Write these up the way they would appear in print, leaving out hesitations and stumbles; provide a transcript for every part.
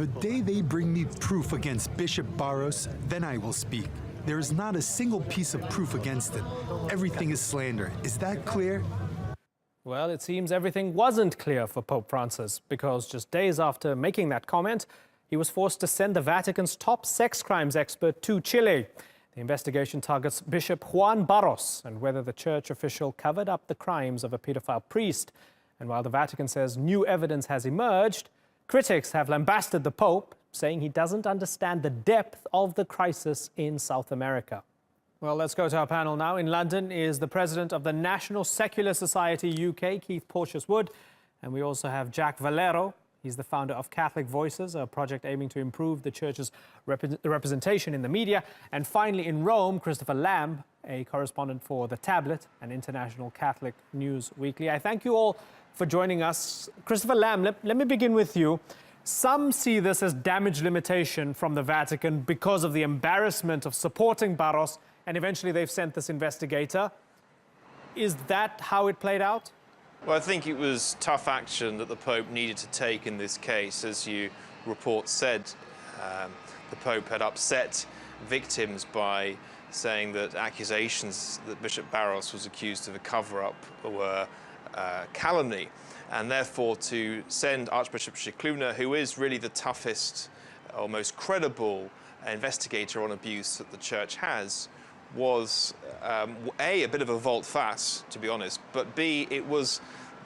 The day they bring me proof against Bishop Barros, then I will speak. There is not a single piece of proof against him. Everything is slander. Is that clear? Well, it seems everything wasn't clear for Pope Francis, because just days after making that comment, he was forced to send the Vatican's top sex crimes expert to Chile. The investigation targets Bishop Juan Barros and whether the church official covered up the crimes of a pedophile priest. And while the Vatican says new evidence has emerged, critics have lambasted the Pope, saying he doesn't understand the depth of the crisis in South America. Well, let's go to our panel now. In London is the president of the National Secular Society UK, Keith Porteous-Wood. And we also have Jack Valero. He's the founder of Catholic Voices, a project aiming to improve the church's representation in the media. And finally, in Rome, Christopher Lamb, a correspondent for The Tablet, an international Catholic news weekly. I thank you all for joining us. Christopher Lamb, let me begin with you. Some see this as damage limitation from the Vatican because of the embarrassment of supporting Barros, and eventually they've sent this investigator. Is that how it played out? Well, I think it was tough action that the Pope needed to take in this case. As you report said, the Pope had upset victims by saying that accusations that Bishop Barros was accused of a cover-up were calumny, and therefore to send Archbishop Scicluna, who is really the toughest or most credible investigator on abuse that the Church has, was A, bit of a volte-face, to be honest, but B, it was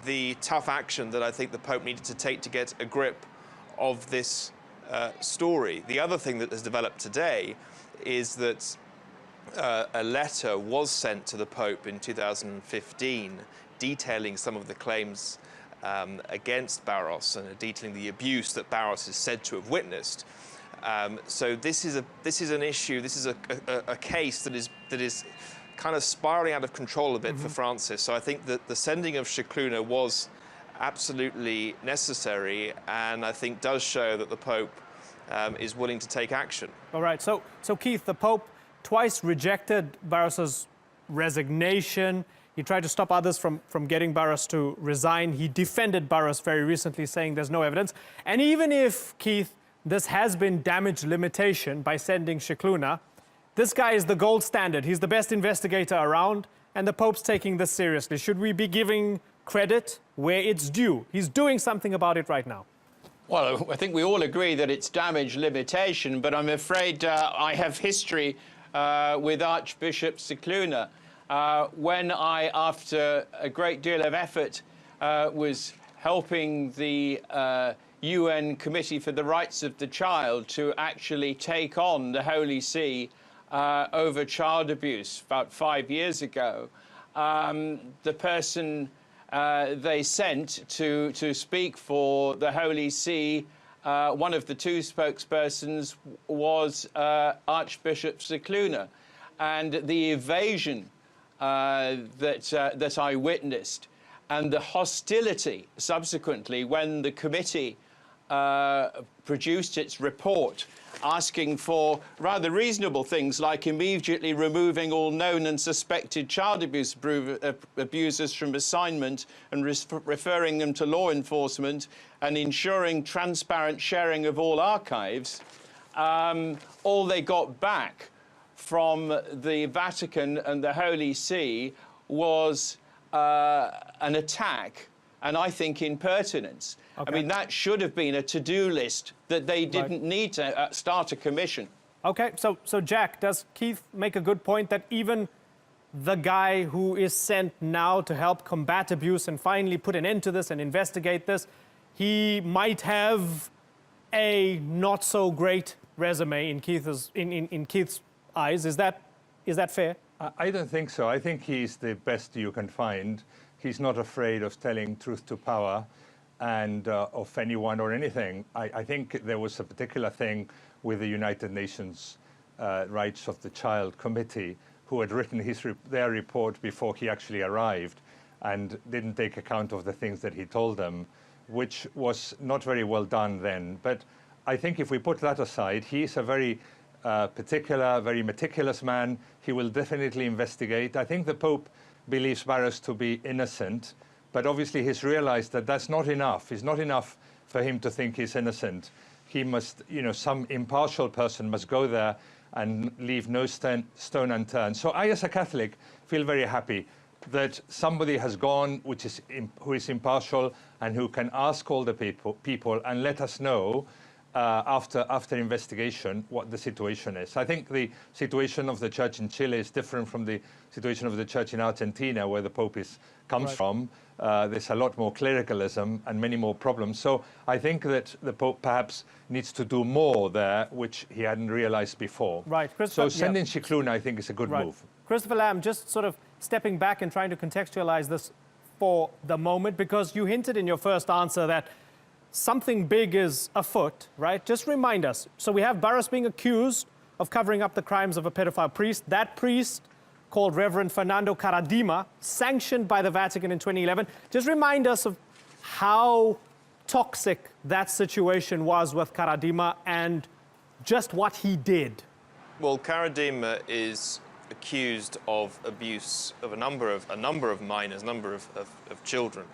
the tough action that I think the Pope needed to take to get a grip of this story. The other thing that has developed today is that a letter was sent to the Pope in 2015 detailing some of the claims against Barros and detailing the abuse that Barros is said to have witnessed. So this is an issue. This is a case that is kind of spiraling out of control a bit for Francis. So I think that the sending of Scicluna was absolutely necessary, and I think does show that the Pope is willing to take action. All right. So Keith, the Pope twice rejected Barros's resignation. He tried to stop others from getting Barros to resign. He defended Barros very recently, saying there's no evidence. And even if, Keith, this has been damage limitation by sending Scicluna, this guy is the gold standard. He's the best investigator around, and the Pope's taking this seriously. Should we be giving credit where it's due? He's doing something about it right now. Well, I think we all agree that it's damage limitation, but I'm afraid I have history with Archbishop Scicluna. When I, after a great deal of effort, was helping the UN Committee for the Rights of the Child to actually take on the Holy See over child abuse about 5 years ago, the person they sent to speak for the Holy See, one of the two spokespersons was Archbishop Scicluna. And the evasion that I witnessed and the hostility subsequently when the committee produced its report asking for rather reasonable things like immediately removing all known and suspected child abuse abusers from assignment and referring them to law enforcement and ensuring transparent sharing of all archives, all they got back from the Vatican and the Holy See was an attack, and I think impertinence. Okay. I mean, that should have been a to-do list that they didn't need to start a commission. Okay, so Jack, does Keith make a good point that even the guy who is sent now to help combat abuse and finally put an end to this and investigate this, he might have a not-so-great resume in Keith's eyes? Is that fair? I don't think so. I think he's the best you can find. He's not afraid of telling truth to power and of anyone or anything. I think there was a particular thing with the United Nations Rights of the Child Committee, who had written their report before he actually arrived and didn't take account of the things that he told them, which was not very well done then. But I think if we put that aside, he's a very particular, very meticulous man. He will definitely investigate. I think the Pope believes Barros to be innocent, but obviously he's realized that that's not enough. It's not enough for him to think he's innocent. he must, some impartial person must go there and leave no stone unturned. So I, as a Catholic, feel very happy that somebody has gone who is impartial and who can ask all the people and let us know after investigation what the situation is. I think the situation of the church in Chile is different from the situation of the church in Argentina, where the Pope comes from. There's a lot more clericalism and many more problems. So I think that the Pope perhaps needs to do more there, which he hadn't realized before. Right. So sending Cicluna, I think, is a good move. Christopher Lamb, just sort of stepping back and trying to contextualize this for the moment, because you hinted in your first answer that something big is afoot, right? Just remind us. So we have Barros being accused of covering up the crimes of a pedophile priest. That priest, called Reverend Fernando Karadima, sanctioned by the Vatican in 2011. Just remind us of how toxic that situation was with Karadima and just what he did. Well, Karadima is accused of abuse of a number of minors, a number of children.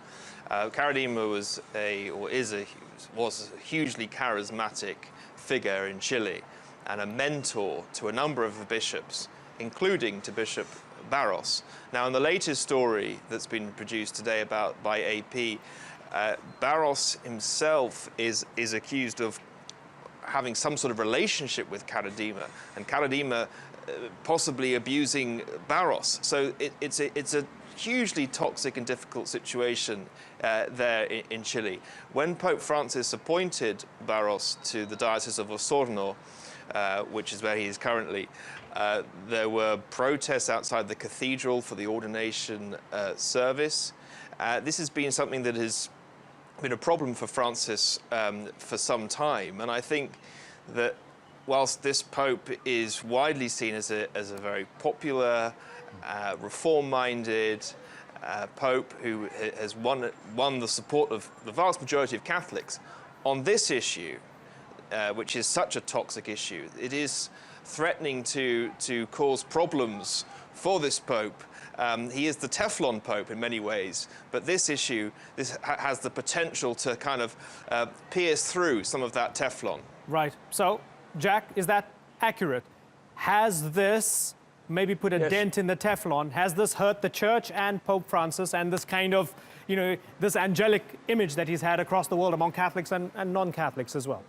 Karadima was a hugely charismatic figure in Chile and a mentor to a number of the bishops, including to Bishop Barros. Now, in the latest story that's been produced today by AP, Barros himself is accused of having some sort of relationship with Karadima, and Karadima possibly abusing Barros. So it's a hugely toxic and difficult situation there in Chile. When Pope Francis appointed Barros to the Diocese of Osorno, which is where he is currently, there were protests outside the cathedral for the ordination service. This has been something that has been a problem for Francis for some time, and I think that whilst this Pope is widely seen as a very popular, reform-minded Pope who has won the support of the vast majority of Catholics, on this issue, which is such a toxic issue, it is threatening to cause problems for this Pope. He is the Teflon Pope in many ways, but this issue has the potential to kind of pierce through some of that Teflon. Right. So, Jack, is that accurate? Has this maybe put a dent in the Teflon? Has this hurt the Church and Pope Francis and this kind of, this angelic image that he's had across the world among Catholics and non-Catholics as well?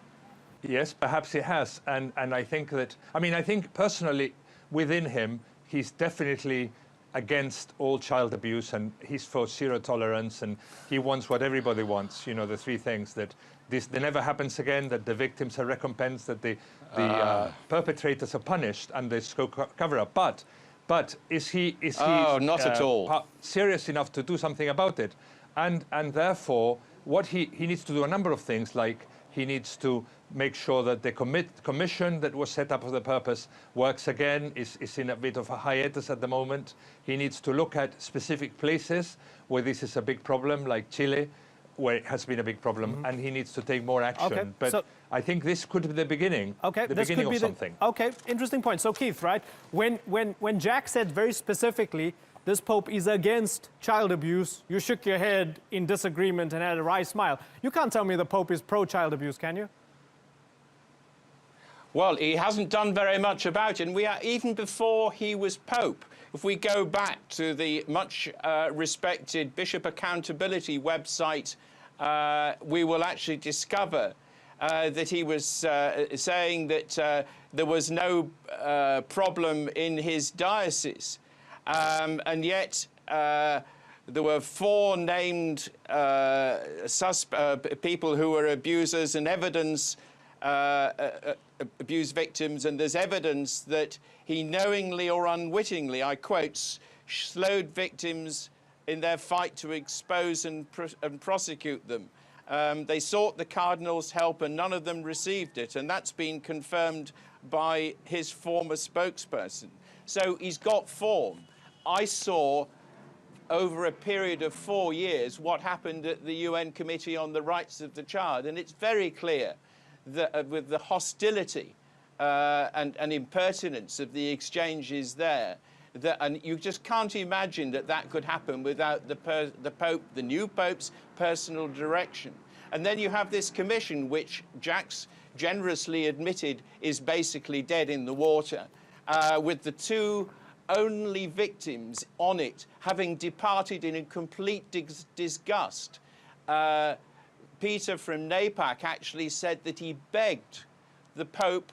Yes, perhaps it has. And I think that, I think personally within him, he's definitely against all child abuse, and he's for zero tolerance, and he wants what everybody wants, the three things, that this never happens again, that the victims are recompensed, that the perpetrators are punished, and there's cover-up. But is he not at all serious enough to do something about it? And therefore, what he needs to do a number of things, like he needs to make sure that the commission that was set up for the purpose works again, is in a bit of a hiatus at the moment. He needs to look at specific places where this is a big problem, like Chile, where it has been a big problem, and he needs to take more action. Okay, but so I think this could be the beginning, the beginning of something. Okay, interesting point. So Keith, right, when Jack said very specifically, this Pope is against child abuse, you shook your head in disagreement and had a wry smile. You can't tell me the Pope is pro-child abuse, can you? Well, he hasn't done very much about it, and we are even before he was Pope. If we go back to the much respected Bishop Accountability website, we will actually discover that he was saying that there was no problem in his diocese, and yet there were 4 named people who were abusers and evidence. Abuse victims, and there's evidence that he knowingly or unwittingly, I quote, slowed victims in their fight to expose and prosecute them. They sought the Cardinal's help and none of them received it, and that's been confirmed by his former spokesperson. So he's got form. I saw over a period of 4 years what happened at the UN Committee on the Rights of the Child, and it's very clear that with the hostility and impertinence of the exchanges there, and you just can't imagine that could happen without the Pope, the new Pope's personal direction. And then you have this commission, which Jack's generously admitted is basically dead in the water, with the two only victims on it having departed in a complete disgust. Peter from NAPAC actually said that he begged the Pope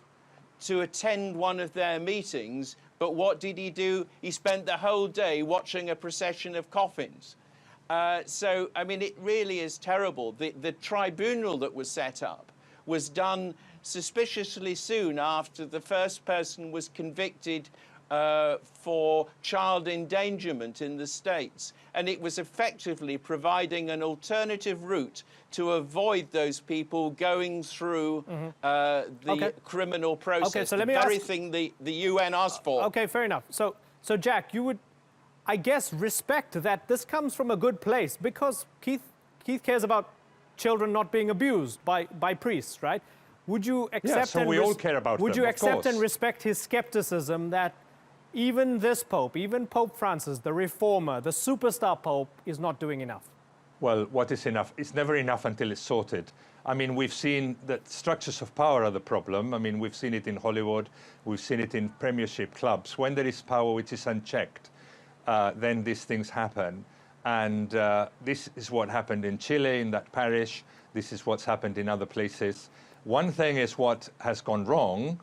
to attend one of their meetings, but what did he do? He spent the whole day watching a procession of coffins. So, I mean, it really is terrible. The tribunal that was set up was done suspiciously soon after the first person was convicted for child endangerment in the States. And it was effectively providing an alternative route to avoid those people going through the criminal process. Okay, so let me the very thing the UN asked for. Okay, fair enough. So Jack, you would, I guess, respect that this comes from a good place, because Keith cares about children not being abused by priests, right? Would you accept? Yeah, so we all care about them. Would you accept and course. respect his skepticism that even this Pope, even Pope Francis, the reformer, the superstar Pope, is not doing enough? Well, what is enough? It's never enough until it's sorted. I mean, we've seen that structures of power are the problem. I mean, we've seen it in Hollywood. We've seen it in premiership clubs. When there is power which is unchecked, then these things happen. And this is what happened in Chile, in that parish. This is what's happened in other places. One thing is what has gone wrong,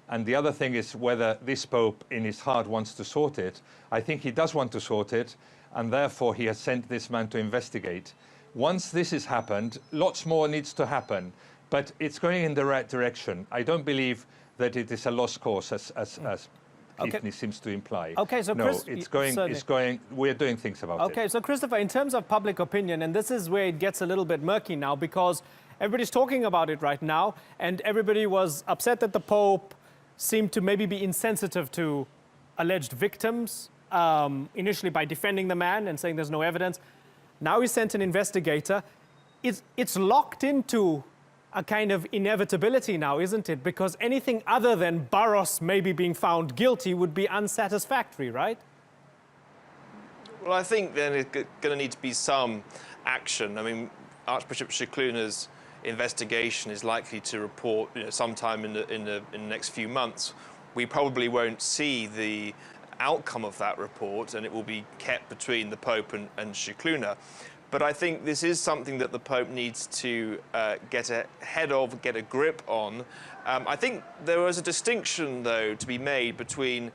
and the other thing is whether this Pope in his heart wants to sort it. I think he does want to sort it, and therefore he has sent this man to investigate. Once this has happened, lots more needs to happen, but it's going in the right direction. I don't believe that it is a lost cause, as Keith seems to imply. Okay, so no, Chris, it's going. We're doing things about it. Okay, so Christopher, in terms of public opinion, and this is where it gets a little bit murky now, because everybody's talking about it right now, and everybody was upset that the Pope seemed to maybe be insensitive to alleged victims, initially by defending the man and saying there's no evidence. Now he sent an investigator. It's locked into a kind of inevitability now, isn't it? Because anything other than Barros maybe being found guilty would be unsatisfactory, right? Well, I think then it's going to need to be some action. I mean, Archbishop Scicluna's investigation is likely to report, sometime in the next few months. We probably won't see the outcome of that report, and it will be kept between the Pope and Scicluna. But I think this is something that the Pope needs to get ahead of, get a grip on. I think there was a distinction, though, to be made between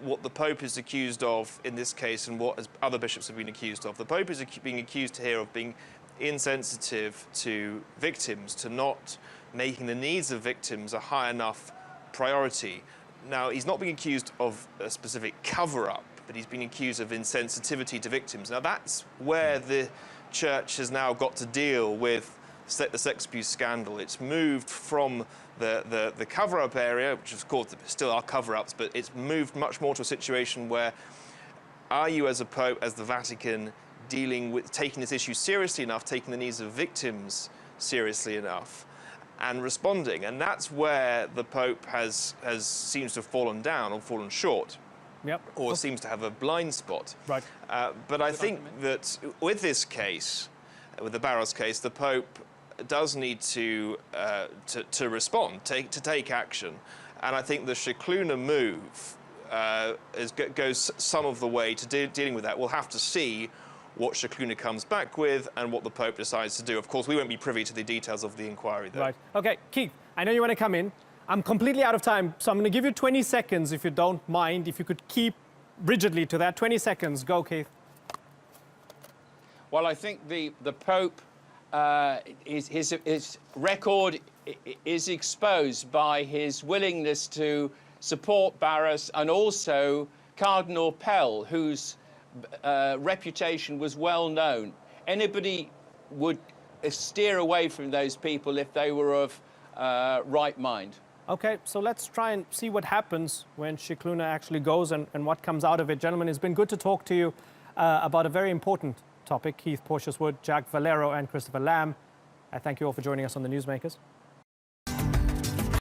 what the Pope is accused of in this case and what other bishops have been accused of. The Pope is being accused here of being insensitive to victims, to not making the needs of victims a high enough priority. Now, he's not being accused of a specific cover-up, but he's been accused of insensitivity to victims. Now, that's where the Church has now got to deal with the sex abuse scandal. It's moved from the cover-up area, which of course still are cover-ups, but it's moved much more to a situation where, are you as a Pope, as the Vatican, dealing with, taking this issue seriously enough, taking the needs of victims seriously enough, and responding? And that's where the Pope seems to have fallen down or fallen short. Yep. Or seems to have a blind spot. Right. But I think that with this case, with the Barros case, the Pope does need to respond, to take action. And I think the Scicluna move goes some of the way to dealing with that. We'll have to see what Scicluna comes back with and what the Pope decides to do. Of course, we won't be privy to the details of the inquiry, though. Right. Okay, Keith, I know you want to come in. I'm completely out of time, so I'm going to give you 20 seconds, if you don't mind, if you could keep rigidly to that. 20 seconds. Go, Keith. Well, I think the Pope, his record is exposed by his willingness to support Barros and also Cardinal Pell, whose reputation was well known. Anybody would steer away from those people if they were of right mind. Okay, so let's try and see what happens when Scicluna actually goes and what comes out of it. Gentlemen, it's been good to talk to you about a very important topic. Keith Porteous-Wood, Jack Valero, and Christopher Lamb. I thank you all for joining us on The Newsmakers.